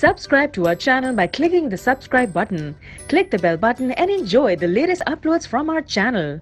Subscribe to our channel by clicking the subscribe button. Click the bell button and enjoy the latest uploads from our channel.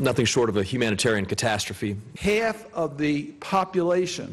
Nothing short of a humanitarian catastrophe. Half of the population.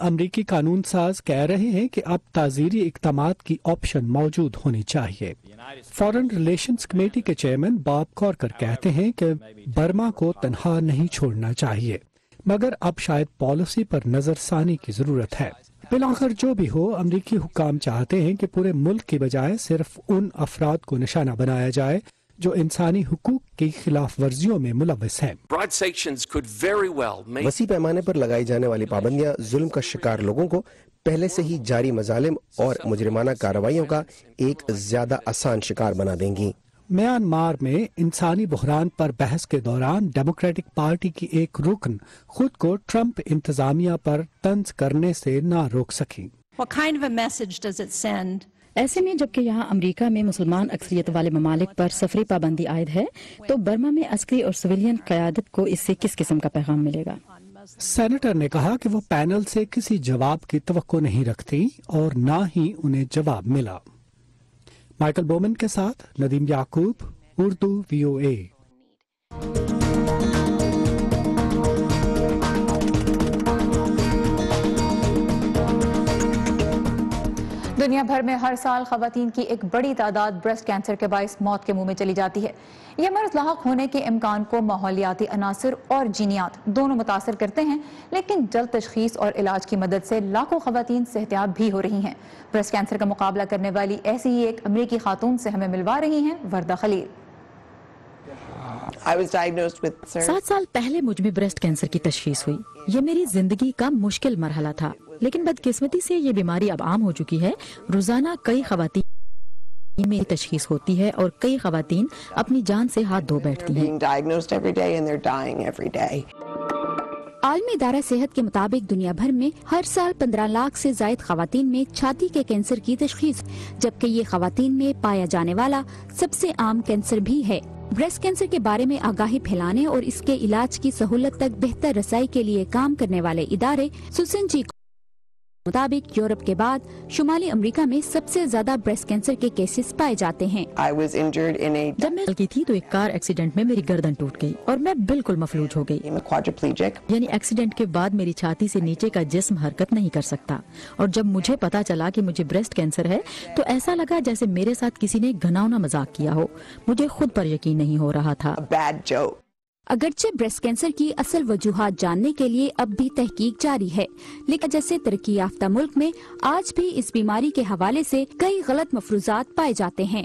امریکی قانون ساز کہہ رہے ہیں کہ اب تعزیری اقدامات کی آپشن موجود ہونی چاہیے. فارن ریلیشنز کمیٹی کے چیئرمین باب کارکر کہتے ہیں کہ برما کو تنہا نہیں چھوڑنا چاہیے، مگر اب شاید پالیسی پر نظر ثانی کی ضرورت ہے. بالآخر جو بھی ہو، امریکی حکام چاہتے ہیں کہ پورے ملک کی بجائے صرف ان افراد کو نشانہ بنایا جائے جو انسانی حقوق کی خلاف ورزیوں میں ملوث ہیں. وسیع پیمانے پر لگائی جانے والی پابندیاں ظلم کا شکار لوگوں کو پہلے سے ہی جاری مظالم اور مجرمانہ کارروائیوں کا ایک زیادہ آسان شکار بنا دیں گی. میانمار میں انسانی بحران پر بحث کے دوران ڈیموکریٹک پارٹی کی ایک رکن خود کو ٹرمپ انتظامیہ پر طنز کرنے سے نہ روک سکی. What kind of a message does it send? ایسے میں جبکہ یہاں امریکہ میں مسلمان اکثریت والے ممالک پر سفری پابندی عائد ہے، تو برما میں عسکری اور سویلین قیادت کو اس سے کس قسم کا پیغام ملے گا؟ سینیٹر نے کہا کہ وہ پینل سے کسی جواب کی توقع نہیں رکھتی اور نہ ہی انہیں جواب ملا. مائیکل بومن کے ساتھ ندیم یعقوب، اردو VOA. دنیا بھر میں ہر سال خواتین کی ایک بڑی تعداد بریسٹ کینسر کے باعث موت کے منہ میں چلی جاتی ہے. یہ مرض لاحق ہونے کے امکان کو ماحولیاتی عناصر اور جینیات دونوں متاثر کرتے ہیں، لیکن جلد تشخیص اور علاج کی مدد سے لاکھوں خواتین صحت یاب بھی ہو رہی ہیں. بریسٹ کینسر کا مقابلہ کرنے والی ایسی ہی ایک امریکی خاتون سے ہمیں ملوا رہی ہیں وردہ خلیل. 7 سال پہلے مجھ میں بریسٹ کینسر کی تشخیص ہوئی. یہ میری زندگی کا مشکل مرحلہ تھا، لیکن بدقسمتی سے یہ بیماری اب عام ہو چکی ہے. روزانہ کئی خواتین میں تشخیص ہوتی ہے اور کئی خواتین اپنی جان سے ہاتھ دھو بیٹھتی ہیں. عالمی ادارہ صحت کے مطابق دنیا بھر میں ہر سال 15 لاکھ سے زائد خواتین میں چھاتی کے کینسر کی تشخیص، جبکہ یہ خواتین میں پایا جانے والا سب سے عام کینسر بھی ہے. بریسٹ کینسر کے بارے میں آگاہی پھیلانے اور اس کے علاج کی سہولت تک بہتر رسائی کے لیے کام کرنے والے ادارے سوسن جی کے مطابق یورپ کے بعد شمالی امریکہ میں سب سے زیادہ بریسٹ کینسر کے کیسز پائے جاتے ہیں. جب میں چلتی تھی تو ایک کار ایکسیڈنٹ میں میری گردن ٹوٹ گئی اور میں بالکل مفلوج ہو گئی. یعنی ایکسیڈنٹ کے بعد میری چھاتی سے نیچے کا جسم حرکت نہیں کر سکتا. اور جب مجھے پتا چلا کہ مجھے بریسٹ کینسر ہے تو ایسا لگا جیسے میرے ساتھ کسی نے گھناؤنا مذاق کیا ہو. مجھے خود پر یقین نہیں ہو رہا تھا. اگرچہ بریسٹ کینسر کی اصل وجوہات جاننے کے لیے اب بھی تحقیق جاری ہے، لیکن جیسے ترقی یافتہ ملک میں آج بھی اس بیماری کے حوالے سے کئی غلط مفروضات پائے جاتے ہیں.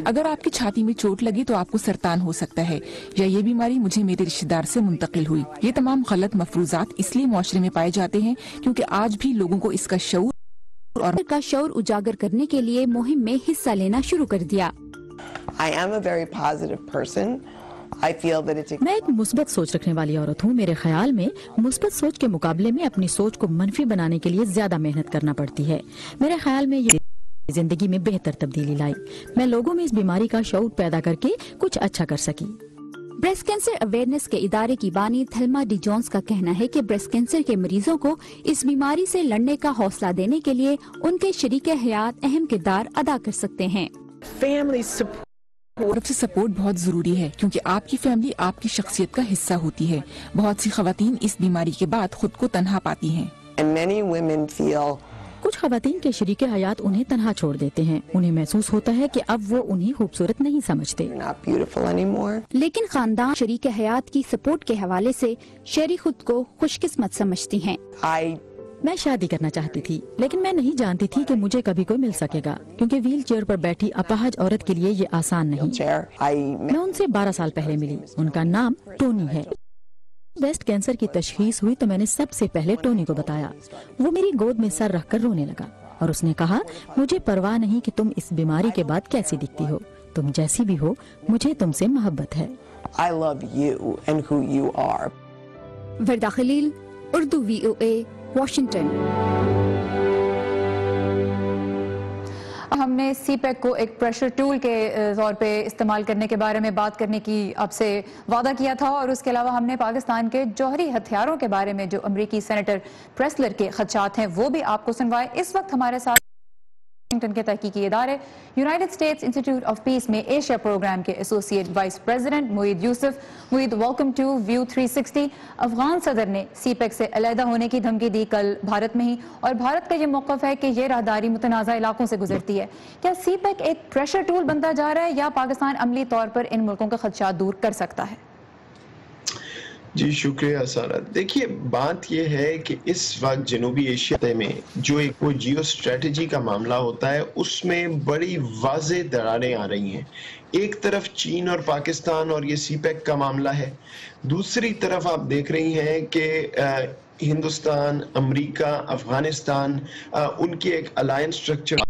اگر آپ کی چھاتی میں چوٹ لگی تو آپ کو سرطان ہو سکتا ہے، یا یہ بیماری مجھے میرے رشتہ دار سے منتقل ہوئی. یہ تمام غلط مفروضات اس لیے معاشرے میں پائے جاتے ہیں کیونکہ آج بھی لوگوں کو اس کا شعور اجاگر کرنے کے لیے مہم میں حصہ لینا شروع کر دیا. میں ایک مثبت سوچ رکھنے والی عورت ہوں. میرے خیال میں مثبت سوچ کے مقابلے میں اپنی سوچ کو منفی بنانے کے لیے زیادہ محنت کرنا پڑتی ہے. میرے خیال میں یہ زندگی میں بہتر تبدیلی لائی. میں لوگوں میں اس بیماری کا شعور پیدا کر کے کچھ اچھا کر سکی. بریسٹ کینسر اویئرنیس کے ادارے کی بانی تھلما ڈی جونز کا کہنا ہے کہ بریسٹ کینسر کے مریضوں کو اس بیماری سے لڑنے کا حوصلہ دینے کے لیے ان کے شریک حیات اہم کردار ادا کر سکتے ہیں. طرف سے سپورٹ بہت ضروری ہے کیونکہ آپ کی فیملی آپ کی شخصیت کا حصہ ہوتی ہے. بہت سی خواتین اس بیماری کے بعد خود کو تنہا پاتی ہیں. کچھ خواتین کے شریک حیات انہیں تنہا چھوڑ دیتے ہیں. انہیں محسوس ہوتا ہے کہ اب وہ انہیں خوبصورت نہیں سمجھتے. لیکن خاندان شریک حیات کی سپورٹ کے حوالے سے شیری خود کو خوش قسمت سمجھتی ہیں. میں شادی کرنا چاہتی تھی لیکن میں نہیں جانتی تھی کہ مجھے کبھی کوئی مل سکے گا کیونکہ ویل چیئر پر بیٹھی اپاہج عورت کے لیے یہ آسان نہیں. میں ان سے 12 سال پہلے ملی. ان کا نام ٹونی ہے. بریسٹ کینسر کی تشخیص ہوئی تو میں نے سب سے پہلے ٹونی کو بتایا. وہ میری گود میں سر رکھ کر رونے لگا اور اس نے کہا مجھے پرواہ نہیں کہ تم اس بیماری کے بعد کیسی دکھتی ہو. تم جیسی بھی ہو مجھے تم سے محبت ہے. وردہ خلیل، اردو VOA، واشنگٹن. ہم نے سی پیک کو ایک پریشر ٹول کے طور پہ استعمال کرنے کے بارے میں بات کرنے کی آپ سے وعدہ کیا تھا، اور اس کے علاوہ ہم نے پاکستان کے جوہری ہتھیاروں کے بارے میں جو امریکی سینیٹر پریسلر کے خدشات ہیں وہ بھی آپ کو سنوائے. اس وقت ہمارے ساتھ واشنگٹن کے تحقیقی ادارے United States Institute of Peace میں ایشیا پروگرام کے associate vice president Moeed Yusuf. Moeed, welcome to view 360. Afghan صدر نے سی پیک سے علیحدہ ہونے کی دھمکی دی کل بھارت میں ہی، اور بھارت کا یہ موقف ہے کہ یہ راہداری متنازع علاقوں سے گزرتی ہے. کیا سی پیک ایک پریشر ٹول بنتا جا رہا ہے یا پاکستان عملی طور پر ان ملکوں کے خدشات دور کر سکتا ہے؟ جی شکریہ سارا. دیکھیے بات یہ ہے کہ اس وقت جنوبی ایشیا میں جو ایک وہ جیو اسٹریٹجی کا معاملہ ہوتا ہے اس میں بڑی واضح دراریں آ رہی ہیں. ایک طرف چین اور پاکستان اور یہ سی پیک کا معاملہ ہے، دوسری طرف آپ دیکھ رہی ہیں کہ ہندوستان، امریکہ، افغانستان ان کی ایک الائنس اسٹرکچر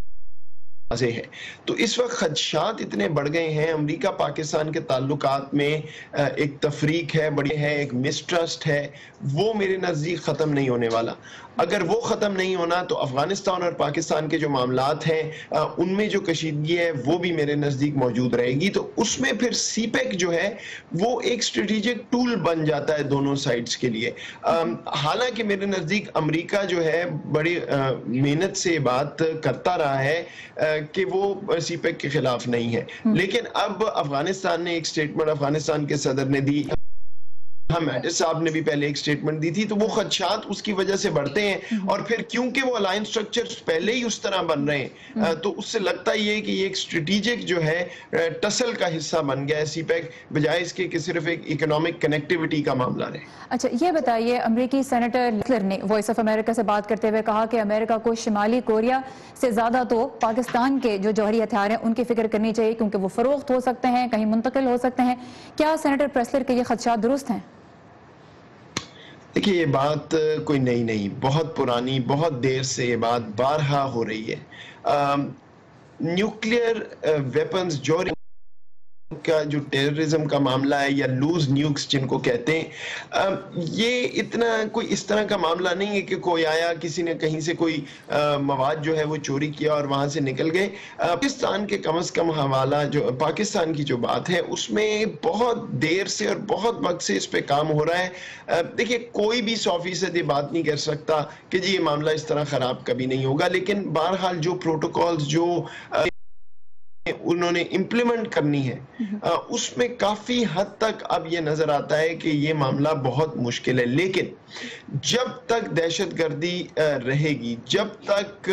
ہے. تو اس وقت خدشات اتنے بڑھ گئے ہیں. امریکہ پاکستان کے تعلقات میں ایک تفریق ہے، بڑی ہے، ایک مسٹرسٹ ہے، وہ میرے نزدیک ختم نہیں ہونے والا. اگر وہ ختم نہیں ہونا تو افغانستان اور پاکستان کے جو معاملات ہیں ان میں جو کشیدگی ہے وہ بھی میرے نزدیک موجود رہے گی. تو اس میں پھر سی پیک جو ہے وہ ایک اسٹریٹجک ٹول بن جاتا ہے دونوں سائڈز کے لیے. حالانکہ میرے نزدیک امریکہ جو ہے بڑی محنت سے بات کرتا رہا ہے کہ وہ سی پیک کے خلاف نہیں ہے، لیکن اب افغانستان نے ایک سٹیٹمنٹ افغانستان کے صدر نے دی، میٹس صاحب نے بھی پہلے ایک سٹیٹمنٹ دی تھی، تو وہ خدشات اس کی وجہ سے بڑھتے ہیں. اور پھر کیونکہ وہ الائنس سٹرکچر پہلے ہی اس طرح بن رہے ہیں تو اس سے لگتا ہی ہے کہ یہ ایک سٹریٹجک جو ہے ٹسل کا حصہ بن گیا ہے سی پیک، بجائے اس کے کہ صرف ایک اکنامک کنیکٹیوٹی کا معاملہ رہے. اچھا یہ بتائیے، امریکی سینیٹر لیسلر نے وائس آف امریکہ سے بات کرتے ہوئے کہا کہ امریکہ کو شمالی کوریا سے زیادہ تو پاکستان کے جو جوہری ہتھیار ہیں ان کی فکر کرنی چاہیے کیونکہ وہ فروخت ہو سکتے ہیں، کہیں منتقل ہو سکتے ہیں. کیا سینیٹر پریسلر کے یہ خدشات درست ہیں؟ دیکھیے یہ بات کوئی نئی نہیں، بہت پرانی، بہت دیر سے یہ بات بارہا ہو رہی ہے. نیوکلیئر ویپنز جو کا جو ٹیررزم کا معاملہ ہے یا لوز نیوکس جن کو کہتے ہیں، یہ اتنا کوئی اس طرح کا معاملہ نہیں ہے کہ کوئی آیا کسی نے کہیں سے کوئی مواد جو ہے وہ چوری کیا اور وہاں سے نکل گئے. پاکستان کے کم از کم حوالہ جو پاکستان کی جو بات ہے اس میں بہت دیر سے اور بہت وقت سے اس پہ کام ہو رہا ہے. دیکھیے کوئی بھی 100% یہ بات نہیں کر سکتا کہ جی یہ معاملہ اس طرح خراب کبھی نہیں ہوگا، لیکن بہرحال جو پروٹوکولز جو انہوں نے امپلیمنٹ کرنی ہے اس میں کافی حد تک اب یہ نظر آتا ہے کہ یہ معاملہ بہت مشکل ہے. لیکن جب تک دہشت گردی رہے گی، جب تک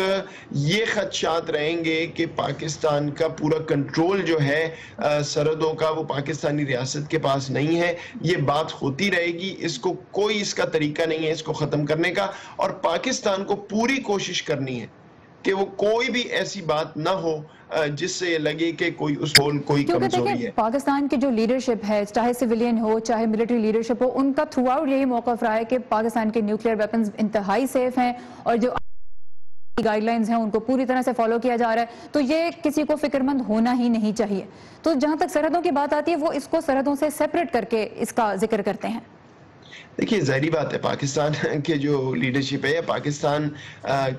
یہ خدشات رہیں گے کہ پاکستان کا پورا کنٹرول جو ہے سرحدوں کا وہ پاکستانی ریاست کے پاس نہیں ہے، یہ بات ہوتی رہے گی. اس کو کوئی اس کا طریقہ نہیں ہے اس کو ختم کرنے کا، اور پاکستان کو پوری کوشش کرنی ہے کہ وہ کوئی بھی ایسی بات نہ ہو جس سے یہ لگے کہ کوئی اس کول کوئی کمزوری ہے. پاکستان کی جو لیڈرشپ ہے، چاہے سویلین ہو چاہے ملٹری لیڈرشپ ہو، ان کا تھرو آؤٹ یہی موقف رہا ہے کہ پاکستان کے نیوکلیئر ویپنز انتہائی سیف ہیں اور جو گائیڈ لائنز ہیں ان کو پوری طرح سے فالو کیا جا رہا ہے. تو یہ کسی کو فکر مند ہونا ہی نہیں چاہیے. تو جہاں تک سرحدوں کی بات آتی ہے وہ اس کو سرحدوں سے سیپریٹ کر کے اس کا ذکر کرتے ہیں. دیکھیے ظاہری بات ہے پاکستان کے جو لیڈرشپ ہے یا پاکستان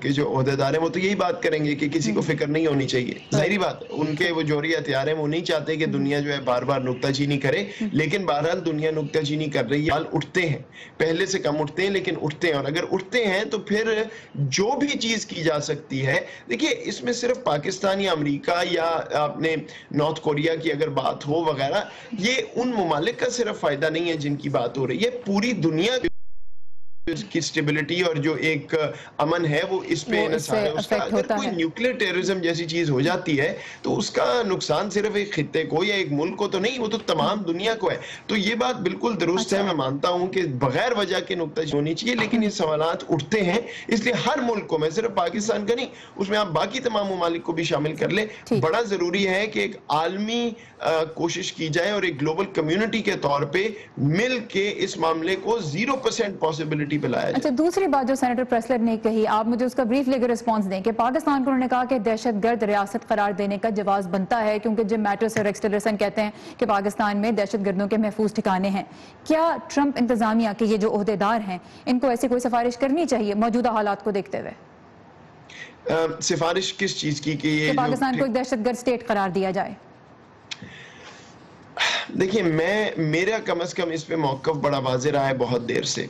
کے جو عہدیدار ہیں وہ تو یہی بات کریں گے کہ کسی کو فکر نہیں ہونی چاہیے. ظاہری بات ان کے وہ جوہری ہتھیار ہیں، وہ نہیں چاہتے کہ دنیا جو ہے بار بار نکتہ چینی کرے، لیکن بہرحال دنیا نکتہ چینی کر رہی ہے. حال اٹھتے ہیں، پہلے سے کم اٹھتے ہیں لیکن اٹھتے ہیں، اور اگر اٹھتے ہیں تو پھر جو بھی چیز کی جا سکتی ہے. دیکھیے اس میں صرف پاکستان یا امریکہ یا آپ نے نارتھ کوریا کی اگر بات ہو وغیرہ، یہ ان ممالک کا صرف فائدہ نہیں ہے جن کی بات ہو رہی ہے، پوری دنیا کی سٹیبلٹی اور جو ایک امن ہے وہ اس پہ انحصار ہے. اس کا اگر کوئی نیوکلیئر ٹیررزم جیسی چیز ہو جاتی ہے تو اس کا نقصان صرف ایک خطے کو یا ایک ملک کو تو نہیں، وہ تو تمام دنیا کو ہے. تو یہ بات بالکل درست ہے، میں مانتا ہوں کہ بغیر وجہ کے نکتہ چینی ہونی چاہیے، لیکن یہ سوالات اٹھتے ہیں، اس لیے ہر ملک کو، میں صرف پاکستان کا نہیں، اس میں آپ باقی تمام ممالک کو بھی شامل کر لیں. بڑا ضروری ہے کہ ایک عالمی کوشش کی جائے اور ایک گلوبل کمیونٹی کے طور پہ مل کے اس معاملے کو 0% پاسبلٹی پہ لایا جائے. اچھا دوسری بات جو سینیٹر پریسلر نے کہی، آپ مجھے اس کا بریف لے کر رسپانس دیں کہ پاکستان کو انہوں نے کہا کہ دہشت گرد ریاست قرار دینے کا جواز بنتا ہے کیونکہ جم میٹس اور ریکس ٹیلرسن کہتے ہیں کہ پاکستان میں دہشت گردوں کے محفوظ ٹھکانے ہیں. کیا ٹرمپ انتظامیہ کے یہ جو عہدیدار ہیں ان کو ایسی کوئی سفارش کرنی چاہیے موجودہ حالات کو دیکھتے ہوئے؟ سفارش کس چیز کی کہ پاکستان کو ایک دہشت گرد سٹیٹ قرار دیا جائے؟ دیکھیں میرا کم از کم اس پہ موقف بڑا واضح رہا ہے بہت دیر سے.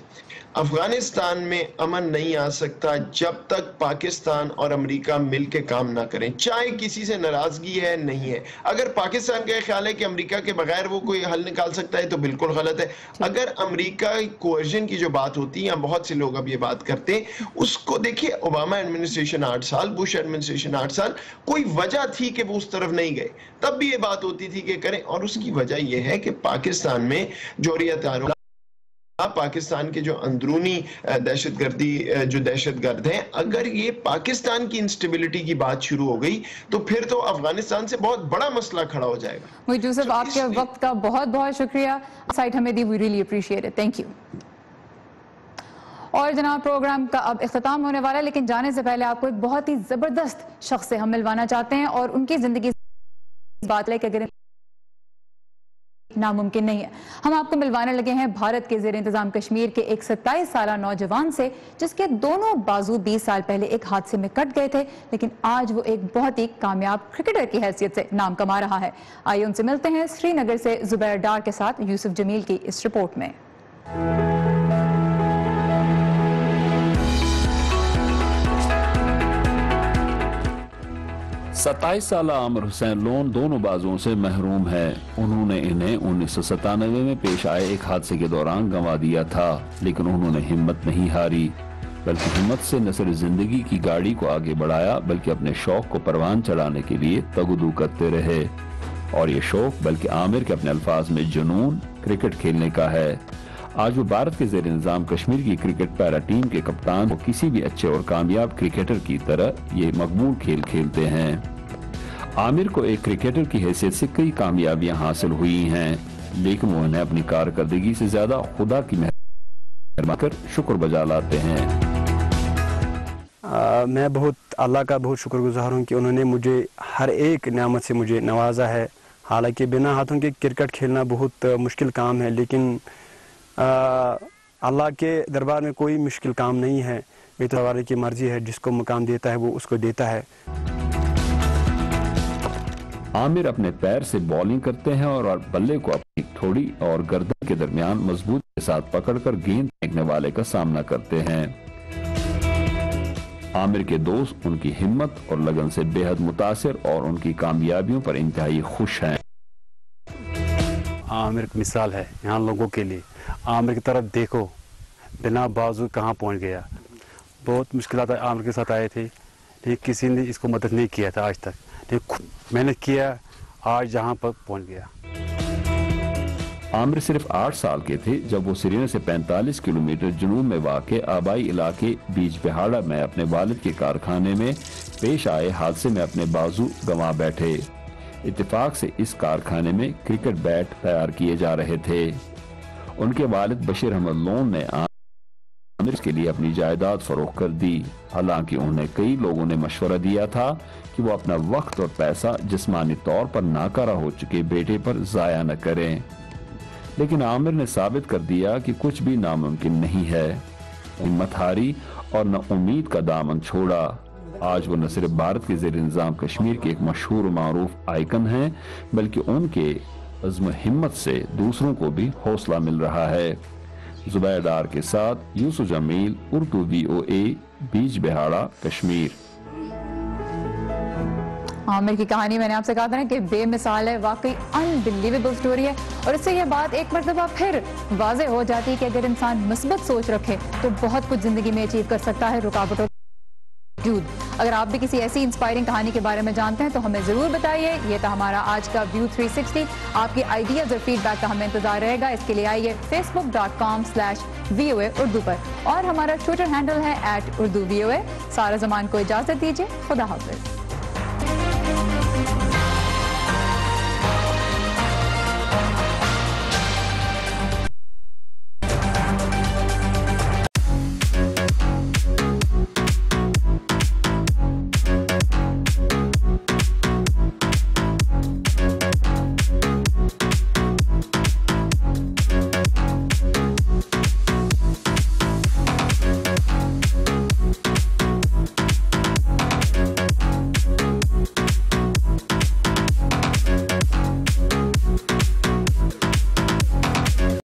افغانستان میں امن نہیں آ سکتا جب تک پاکستان اور امریکہ مل کے کام نہ کریں, چاہے کسی سے ناراضگی ہے نہیں ہے. اگر پاکستان کا خیال ہے کہ امریکہ کے بغیر وہ کوئی حل نکال سکتا ہے تو بالکل غلط ہے. اگر امریکہ کوئرژن کی جو بات ہوتی ہے, یا بہت سے لوگ اب یہ بات کرتے ہیں, اس کو دیکھیے اوباما ایڈمنسٹریشن 8 سال, بش ایڈمنسٹریشن 8 سال, کوئی وجہ تھی کہ وہ اس طرف نہیں گئے, تب بھی یہ بات ہوتی تھی کہ کریں. اور اس کی وجہ یہ ہے کہ پاکستان میں جوہری ہتھیاروں, پاکستان کے جو اندرونی دہشت گرد ہیں, اگر یہ پاکستان کی انسٹیبلٹی کی بات شروع ہو گئی تو پھر تو افغانستان سے بہت بڑا مسئلہ کھڑا ہو جائے گا. محیط یوسف, آپ کے وقت کا بہت بہت شکریہ. سائٹ ہمیں دی, we really appreciate it. Thank you. اور جناب پروگرام کا اب اختتام ہونے والا ہے, لیکن جانے سے پہلے آپ کو ایک بہت ہی زبردست شخص سے ہم ملوانا چاہتے ہیں, اور ان کی زندگی بات ہے کہ اگر ناممکن نہیں ہے. ہم آپ کو ملوانے لگے ہیں بھارت کے زیر انتظام کشمیر کے ایک 27 سالہ نوجوان سے, جس کے دونوں بازو 20 سال پہلے ایک حادثے میں کٹ گئے تھے, لیکن آج وہ ایک بہت ہی کامیاب کرکٹر کی حیثیت سے نام کما رہا ہے. آئیے ان سے ملتے ہیں سری نگر سے زبیر ڈار کے ساتھ یوسف جمیل کی اس رپورٹ میں. 27 سالہ عامر حسین لون دونوں بازوں سے محروم ہے. انہوں نے انہیں 1997 میں پیش آئے ایک حادثے کے دوران گنوا دیا تھا, لیکن انہوں نے ہمت نہیں ہاری, بلکہ ہمت سے نہ صرف زندگی کی گاڑی کو آگے بڑھایا بلکہ اپنے شوق کو پروان چڑھانے کے لیے تگدو کرتے رہے. اور یہ شوق بلکہ عامر کے اپنے الفاظ میں جنون کرکٹ کھیلنے کا ہے. آج وہ بھارت کے زیر انتظام کشمیر کی کرکٹ پیرا ٹیم کے کپتان, وہ کسی بھی اچھے اور کامیاب کرکٹر کی طرح یہ مقبول کھیل کھیلتے ہیں. عامر کو ایک کرکٹر کی حیثیت سے کئی کامیابیاں حاصل ہوئی ہیں, لیکن وہ انہیں اپنی کارکردگی سے زیادہ خدا کی مہربانی کر شکر بجا لاتے ہیں. میں اللہ کا بہت شکر گزار ہوں کہ انہوں نے مجھے ہر ایک نعمت سے مجھے نوازا ہے. حالانکہ بنا ہاتھوں کے کرکٹ کھیلنا بہت مشکل کام ہے, لیکن اللہ کے دربار میں کوئی مشکل کام نہیں ہے. یہ تو اللہ کی مرضی ہے, جس کو مقام دیتا ہے وہ اس کو دیتا ہے. عامر اپنے پیر سے بولنگ کرتے ہیں اور بلے کو اپنی تھوڑی اور گردن کے درمیان مضبوط کے ساتھ پکڑ کر گیند پھینکنے والے کا سامنا کرتے ہیں. عامر کے دوست ان کی ہمت اور لگن سے بے حد متاثر اور ان کی کامیابیوں پر انتہائی خوش ہیں. عامر ایک مثال ہے یہاں لوگوں کے لیے. عامر کی طرف دیکھو, بنا بازو کہاں پہنچ گیا. بہت مشکلات عامر کے ساتھ آئے تھے, لیکن کسی نے اس کو مدد نہیں کیا تھا آج تک, لیکن محنت کیا, آج جہاں پر پہنچ گیا. عامر صرف 8 سال کے تھے جب وہ سری نگر سے 45 کلومیٹر جنوب میں واقع آبائی علاقے بیج بہاڑا میں اپنے والد کے کارخانے میں پیش آئے حادثے میں اپنے بازو گنوا بیٹھے. اتفاق سے اس کارخانے میں کرکٹ بیٹ تیار کیے جا رہے تھے. ان کے والد بشیر احمد لون نے عامر کے لیے اپنی جائیداد فروخت کر دی. حالانکہ انہیں کئی لوگوں نے مشورہ دیا تھا کہ وہ اپنا وقت اور پیسہ جسمانی طور پر ناکارہ ہو چکے بیٹے پر ضائع نہ کریں, لیکن عامر نے ثابت کر دیا کہ کچھ بھی ناممکن نہیں ہے. ہمت ہاری اور نہ امید کا دامن چھوڑا. آج وہ نہ صرف بھارت کے زیر انتظام کشمیر کے ایک مشہور و معروف آئیکن ہیں, بلکہ ان کے عزم و ہمت سے دوسروں کو بھی حوصلہ مل رہا ہے. زبیر ڈار کے ساتھ یوسف جمیل, اردو VOA, بیج بہاڑا, کشمیر. عامر کی کہانی میں نے آپ سے کہا تھا کہ بے مثال ہے, واقعی انبیلیویبل سٹوری ہے, اور اس سے یہ بات ایک مرتبہ پھر واضح ہو جاتی ہے کہ اگر انسان مثبت سوچ رکھے تو بہت کچھ زندگی میں اچیو کر سکتا ہے رکاوٹوں. اگر آپ بھی کسی ایسی انسپائرنگ کہانی کے بارے میں جانتے ہیں تو ہمیں ضرور بتائیے. یہ تھا ہمارا آج کا ویو 360. آپ کی آئیڈیاز اور فیڈ بیک کا ہمیں انتظار رہے گا. اس کے لیے آئیے facebook.com/VOA اردو پر, اور ہمارا ٹویٹر ہینڈل ہے @UrduVOA. سارا زمان کو اجازت دیجیے. خدا حافظ.